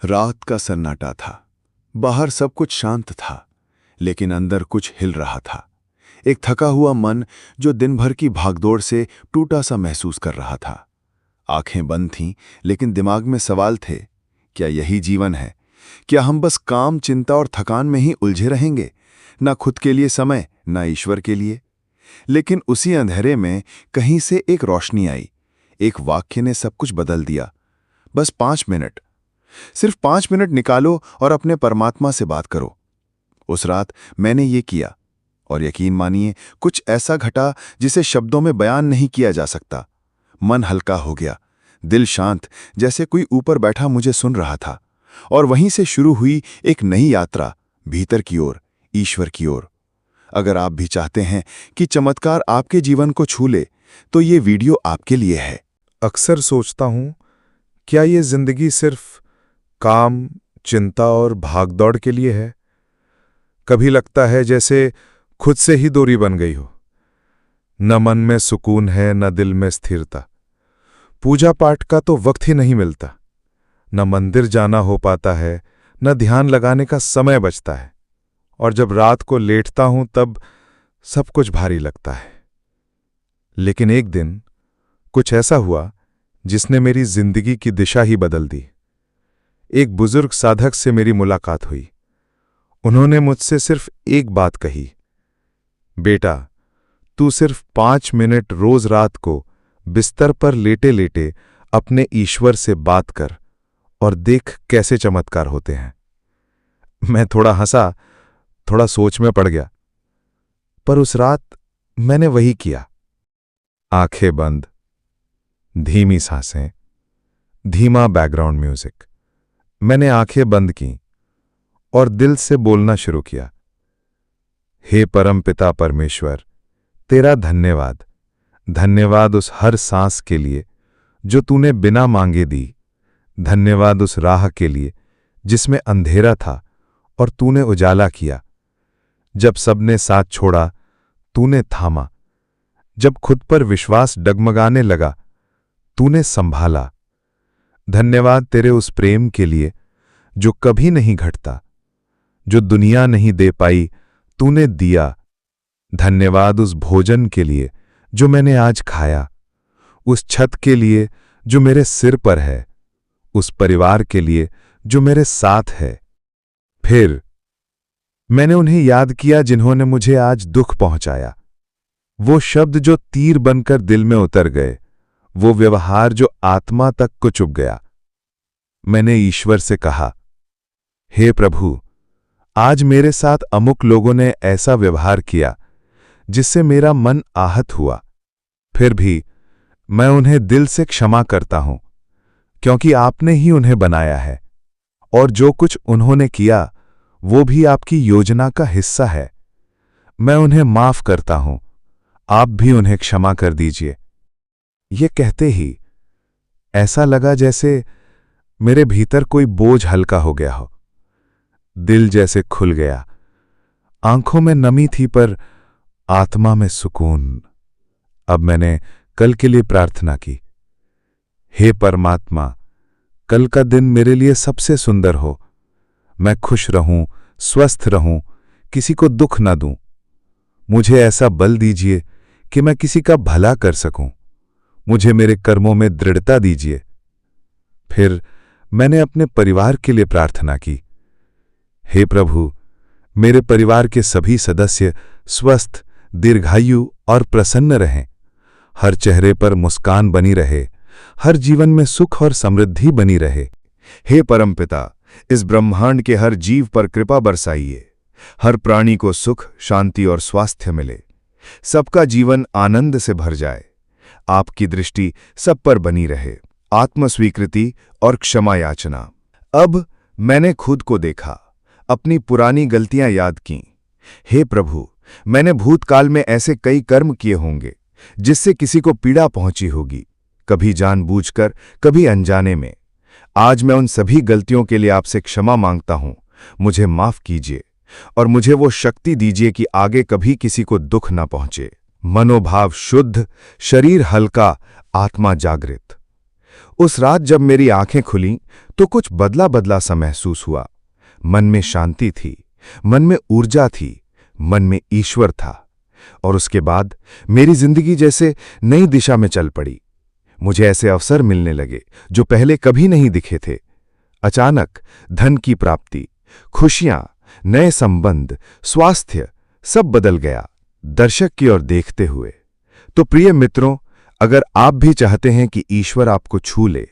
रात का सन्नाटा था। बाहर सब कुछ शांत था, लेकिन अंदर कुछ हिल रहा था। एक थका हुआ मन जो दिन भर की भागदौड़ से टूटा सा महसूस कर रहा था। आंखें बंद थीं, लेकिन दिमाग में सवाल थे। क्या यही जीवन है? क्या हम बस काम, चिंता और थकान में ही उलझे रहेंगे? ना खुद के लिए समय, ना ईश्वर के लिए। लेकिन उसी अंधेरे में कहीं से एक रोशनी आई। एक वाक्य ने सब कुछ बदल दिया। बस 5 मिनट, सिर्फ 5 मिनट निकालो और अपने परमात्मा से बात करो। उस रात मैंने ये किया, और यकीन मानिए, कुछ ऐसा घटा जिसे शब्दों में बयान नहीं किया जा सकता। मन हल्का हो गया, दिल शांत, जैसे कोई ऊपर बैठा मुझे सुन रहा था। और वहीं से शुरू हुई एक नई यात्रा, भीतर की ओर, ईश्वर की ओर। अगर आप भी चाहते हैं कि चमत्कार आपके जीवन को छू ले, तो ये वीडियो आपके लिए है। अक्सर सोचता हूं, क्या ये जिंदगी सिर्फ काम, चिंता और भागदौड़ के लिए है? कभी लगता है जैसे खुद से ही दूरी बन गई हो। न मन में सुकून है, न दिल में स्थिरता। पूजा पाठ का तो वक्त ही नहीं मिलता। न मंदिर जाना हो पाता है, न ध्यान लगाने का समय बचता है। और जब रात को लेटता हूं तब सब कुछ भारी लगता है। लेकिन एक दिन कुछ ऐसा हुआ जिसने मेरी जिंदगी की दिशा ही बदल दी। एक बुजुर्ग साधक से मेरी मुलाकात हुई। उन्होंने मुझसे सिर्फ एक बात कही, बेटा, तू सिर्फ 5 मिनट रोज रात को बिस्तर पर लेटे लेटे अपने ईश्वर से बात कर और देख कैसे चमत्कार होते हैं। मैं थोड़ा हंसा, थोड़ा सोच में पड़ गया। पर उस रात मैंने वही किया। आंखें बंद, धीमी सांसें, धीमा बैकग्राउंड म्यूजिक। मैंने आंखें बंद की और दिल से बोलना शुरू किया, हे परमपिता परमेश्वर, तेरा धन्यवाद। धन्यवाद उस हर सांस के लिए जो तूने बिना मांगे दी। धन्यवाद उस राह के लिए जिसमें अंधेरा था और तूने उजाला किया। जब सबने साथ छोड़ा, तूने थामा। जब खुद पर विश्वास डगमगाने लगा, तूने संभाला। धन्यवाद तेरे उस प्रेम के लिए जो कभी नहीं घटता, जो दुनिया नहीं दे पाई, तूने दिया। धन्यवाद उस भोजन के लिए जो मैंने आज खाया, उस छत के लिए जो मेरे सिर पर है, उस परिवार के लिए जो मेरे साथ है। फिर मैंने उन्हें याद किया जिन्होंने मुझे आज दुख पहुंचाया। वो शब्द जो तीर बनकर दिल में उतर गए, वो व्यवहार जो आत्मा तक को चुभ गया। मैंने ईश्वर से कहा, हे प्रभु, आज मेरे साथ अमुक लोगों ने ऐसा व्यवहार किया जिससे मेरा मन आहत हुआ। फिर भी मैं उन्हें दिल से क्षमा करता हूं, क्योंकि आपने ही उन्हें बनाया है और जो कुछ उन्होंने किया वो भी आपकी योजना का हिस्सा है। मैं उन्हें माफ करता हूं, आप भी उन्हें क्षमा कर दीजिए। ये कहते ही ऐसा लगा जैसे मेरे भीतर कोई बोझ हल्का हो गया हो। दिल जैसे खुल गया। आंखों में नमी थी पर आत्मा में सुकून। अब मैंने कल के लिए प्रार्थना की, हे परमात्मा, कल का दिन मेरे लिए सबसे सुंदर हो। मैं खुश रहूं, स्वस्थ रहूं, किसी को दुख ना दूं। मुझे ऐसा बल दीजिए कि मैं किसी का भला कर सकूं। मुझे मेरे कर्मों में दृढ़ता दीजिए। फिर मैंने अपने परिवार के लिए प्रार्थना की, हे प्रभु, मेरे परिवार के सभी सदस्य स्वस्थ, दीर्घायु और प्रसन्न रहें। हर चेहरे पर मुस्कान बनी रहे, हर जीवन में सुख और समृद्धि बनी रहे। हे परमपिता, इस ब्रह्मांड के हर जीव पर कृपा बरसाइए। हर प्राणी को सुख, शांति और स्वास्थ्य मिले। सबका जीवन आनंद से भर जाए। आपकी दृष्टि सब पर बनी रहे। आत्मस्वीकृति और क्षमा याचना। अब मैंने खुद को देखा, अपनी पुरानी गलतियां याद कीं। हे प्रभु, मैंने भूतकाल में ऐसे कई कर्म किए होंगे जिससे किसी को पीड़ा पहुंची होगी, कभी जानबूझकर, कभी अनजाने में। आज मैं उन सभी गलतियों के लिए आपसे क्षमा मांगता हूं। मुझे माफ कीजिए और मुझे वो शक्ति दीजिए कि आगे कभी किसी को दुख ना पहुंचे। मनोभाव शुद्ध, शरीर हल्का, आत्मा जागृत। उस रात जब मेरी आंखें खुलीं तो कुछ बदला बदला सा महसूस हुआ। मन में शांति थी, मन में ऊर्जा थी, मन में ईश्वर था। और उसके बाद मेरी जिंदगी जैसे नई दिशा में चल पड़ी। मुझे ऐसे अवसर मिलने लगे जो पहले कभी नहीं दिखे थे। अचानक धन की प्राप्ति, खुशियां, नए संबंध, स्वास्थ्य सब बदल गया दर्शक की ओर देखते हुए। तो प्रिय मित्रों, अगर आप भी चाहते हैं कि ईश्वर आपको छू ले,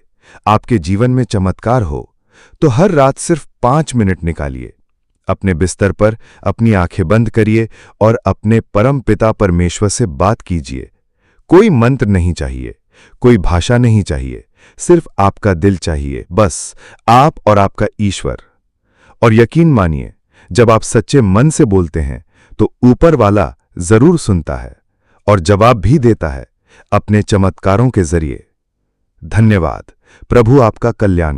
आपके जीवन में चमत्कार हो, तो हर रात सिर्फ 5 मिनट निकालिए। अपने बिस्तर पर अपनी आंखें बंद करिए और अपने परम पिता परमेश्वर से बात कीजिए। कोई मंत्र नहीं चाहिए, कोई भाषा नहीं चाहिए, सिर्फ आपका दिल चाहिए, बस आप और आपका ईश्वर। और यकीन मानिए, जब आप सच्चे मन से बोलते हैं तो ऊपर वाला जरूर सुनता है और जवाब भी देता है, अपने चमत्कारों के जरिए। धन्यवाद। प्रभु आपका कल्याण